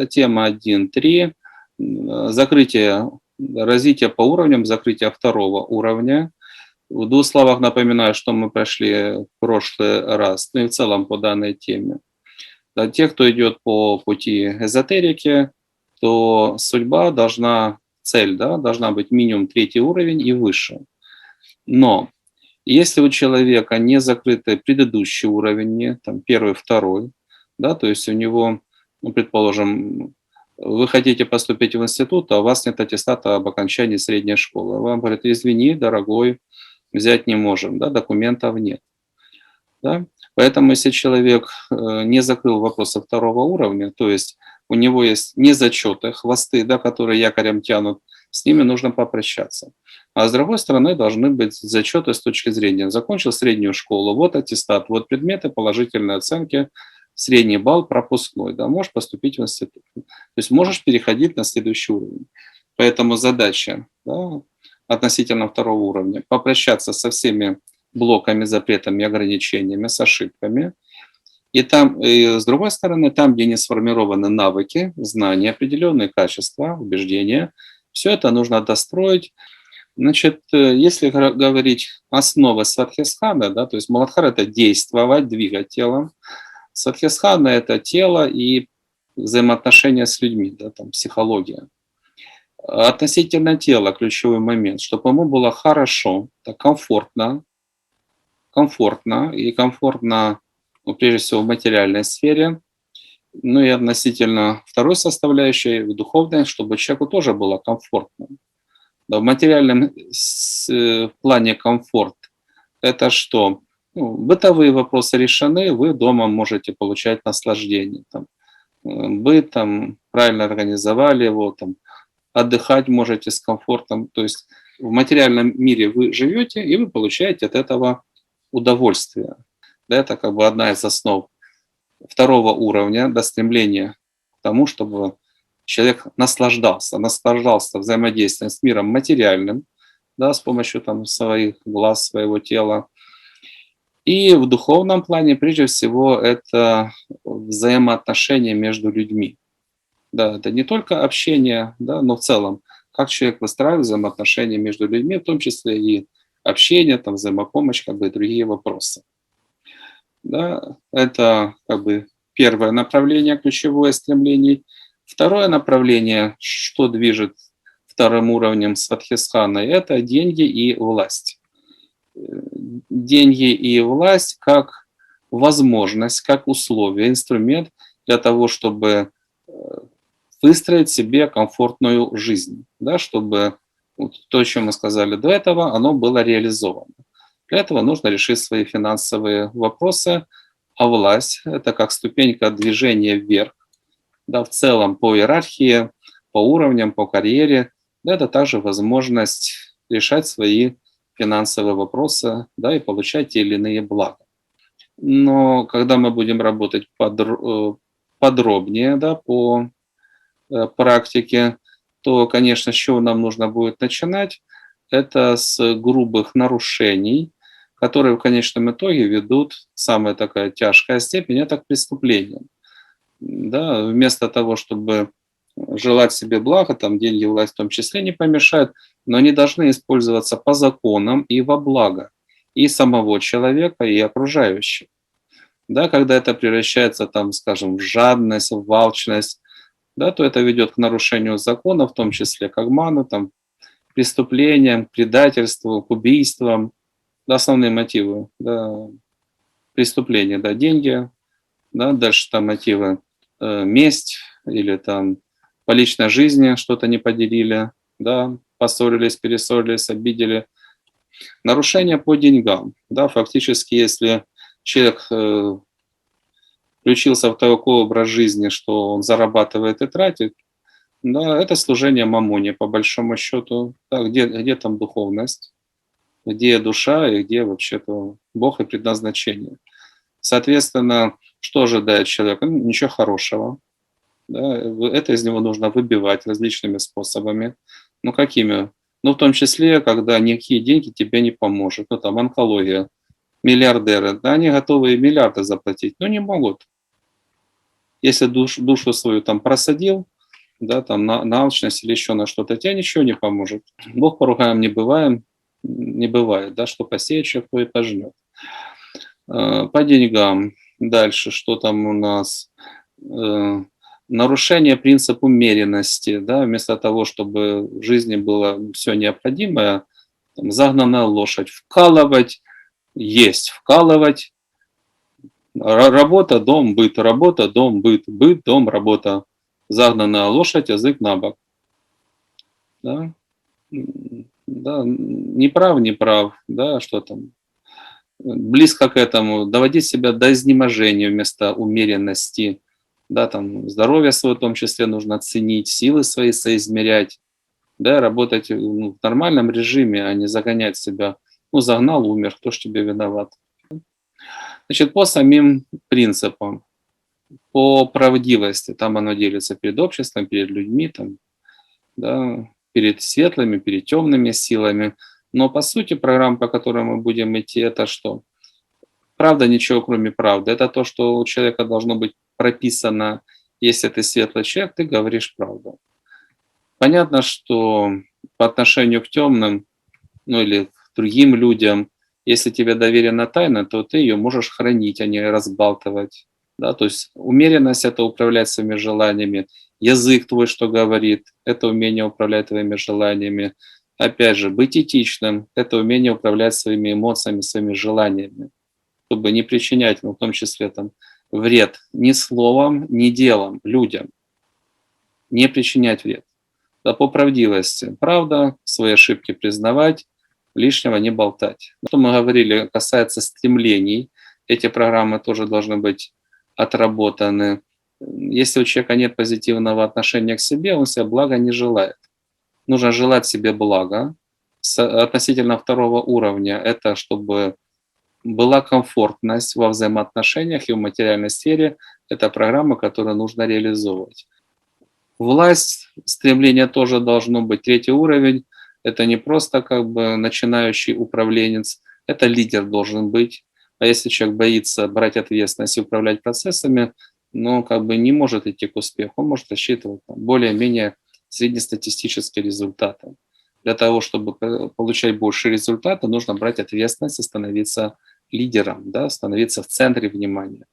тема 1.3. Закрытие, развитие по уровням, закрытие второго уровня. В двух словах напоминаю, что мы прошли в прошлый раз, ну и в целом по данной теме. Для тех, кто идет по пути эзотерики, то судьба должна, цель, да, должна быть минимум 3 уровень и выше. Но если у человека не закрытый предыдущий уровень, там первый, второй, да, то есть у него, ну, предположим, вы хотите поступить в институт, а у вас нет аттестата об окончании средней школы. Вам говорят: извини, дорогой, взять не можем, да, документов нет. Да? Поэтому если человек не закрыл вопросы второго уровня, то есть у него есть незачеты, хвосты, да, которые якорем тянут, с ними нужно попрощаться. А с другой стороны должны быть зачеты с точки зрения: закончил среднюю школу, вот аттестат, вот предметы, положительные оценки, средний балл пропускной, да, можешь поступить в институт. То есть можешь переходить на следующий уровень. Поэтому задача, да, относительно второго уровня — попрощаться со всеми блоками, запретами, ограничениями, с ошибками. И там, и с другой стороны, там, где не сформированы навыки, знания, определенные качества, убеждения, все это нужно достроить. Значит, если говорить основы садхистханы, да, то есть Муладхара — это действовать, двигать телом. Садхистхана — это тело и взаимоотношения с людьми, да, там, психология. Относительно тела ключевой момент, чтобы ему было хорошо, так комфортно, ну, прежде всего в материальной сфере, ну и относительно второй составляющей, в духовной, чтобы человеку тоже было комфортно. Да, в материальном плане комфорт — это что? Ну, бытовые вопросы решены, вы дома можете получать наслаждение. Там, быт там, правильно организовали его, там, отдыхать можете с комфортом. То есть в материальном мире вы живете, и вы получаете от этого удовольствие. Да, это как бы одна из основ второго уровня, до стремления к тому, чтобы человек наслаждался взаимодействием с миром материальным, да, с помощью там своих глаз, своего тела. И в духовном плане, прежде всего, это взаимоотношения между людьми. Да, это не только общение, да, но в целом, как человек выстраивает взаимоотношения между людьми, в том числе и общение, там, взаимопомощь, как бы и другие вопросы. Да, это как бы первое направление, ключевое стремление. Второе направление, что движет вторым уровнем Сватхистханы, это деньги и власть. Деньги и власть как возможность, как условие, инструмент для того, чтобы выстроить себе комфортную жизнь, да, чтобы вот то, о чем мы сказали до этого, оно было реализовано. Для этого нужно решить свои финансовые вопросы, а власть — это как ступенька движения вверх, да, в целом по иерархии, по уровням, по карьере. Да, это также возможность решать свои финансовые вопросы, да, и получать те или иные блага. Но когда мы будем работать подробнее, да, по практике, то, конечно, с чего нам нужно будет начинать — это с грубых нарушений, которые в конечном итоге ведут, самая такая тяжкая степень — это к преступлениям. Да, вместо того, чтобы желать себе блага, там деньги, власть в том числе не помешают, но они должны использоваться по законам и во благо и самого человека, и окружающих. Да, когда это превращается, там, скажем, в жадность, в алчность, да, то это ведет к нарушению закона, в том числе к обману, там, преступлениям, к предательству, к убийствам. Да, основные мотивы, да, преступления, да, деньги, да, дальше там мотивы, месть или там по личной жизни что-то не поделили, да, поссорились, перессорились, обидели. Нарушение по деньгам, да, фактически, если человек включился в такой образ жизни, что он зарабатывает и тратит, да, это служение мамоне, по большому счету. Да, где там духовность, где душа и где вообще-то Бог и предназначение. Соответственно, что ожидает человека? Ну, ничего хорошего. Да, это из него нужно выбивать различными способами. Ну, какими? Ну, в том числе, когда никакие деньги тебе не поможет. Ну, там, онкология, миллиардеры, да, они готовы и миллиарды заплатить, но не могут. Если душу свою там просадил, да, там на алчность или еще на что-то, тебе ничего не поможет. Бог поругаем не бываем, не бывает, да, что посеет человек, то и пожнет. По деньгам. Дальше, что там у нас? Нарушение принципа умеренности, да, вместо того, чтобы в жизни было все необходимое, там, загнанная лошадь, вкалывать, есть, вкалывать, работа, дом, быт, работа, дом, быт, быт, дом, работа, загнанная лошадь, язык на бок. Да? Да, не прав, да, что там, близко к этому, доводить себя до изнеможения вместо умеренности, да, там, здоровье свое в том числе нужно ценить, силы свои соизмерять, да, работать в нормальном режиме, а не загонять себя. Ну, загнал, умер, кто ж тебе виноват? Значит, по самим принципам, по правдивости, там оно делится перед обществом, перед людьми, там, да, перед светлыми, перед темными силами. Но по сути программа, по которой мы будем идти, это что? Правда, ничего кроме правды. Это то, что у человека должно быть прописано, если ты светлый человек, ты говоришь правду. Понятно, что по отношению к темным, ну или к другим людям, если тебе доверена тайна, то ты ее можешь хранить, а не разбалтывать. Да? То есть умеренность – это управлять своими желаниями. Язык твой, что говорит, это умение управлять твоими желаниями. Опять же, быть этичным – это умение управлять своими эмоциями, своими желаниями, чтобы не причинять, ну, в том числе там, вред ни словом, ни делом людям, не причинять вред. Да, по правдивости. Правда, свои ошибки признавать, лишнего не болтать. Что мы говорили, касается стремлений, эти программы тоже должны быть отработаны. Если у человека нет позитивного отношения к себе, он себе блага не желает. Нужно желать себе блага. Относительно второго уровня это чтобы была комфортность во взаимоотношениях и в материальной сфере. Это программа, которую нужно реализовывать. Власть, стремление тоже должно быть. Третий уровень – это не просто как бы начинающий управленец, это лидер должен быть. А если человек боится брать ответственность и управлять процессами, ну, как бы не может идти к успеху, он может рассчитывать более-менее среднестатистические результаты. Для того, чтобы получать больше результата, нужно брать ответственность и становиться лидером, да, становиться в центре внимания.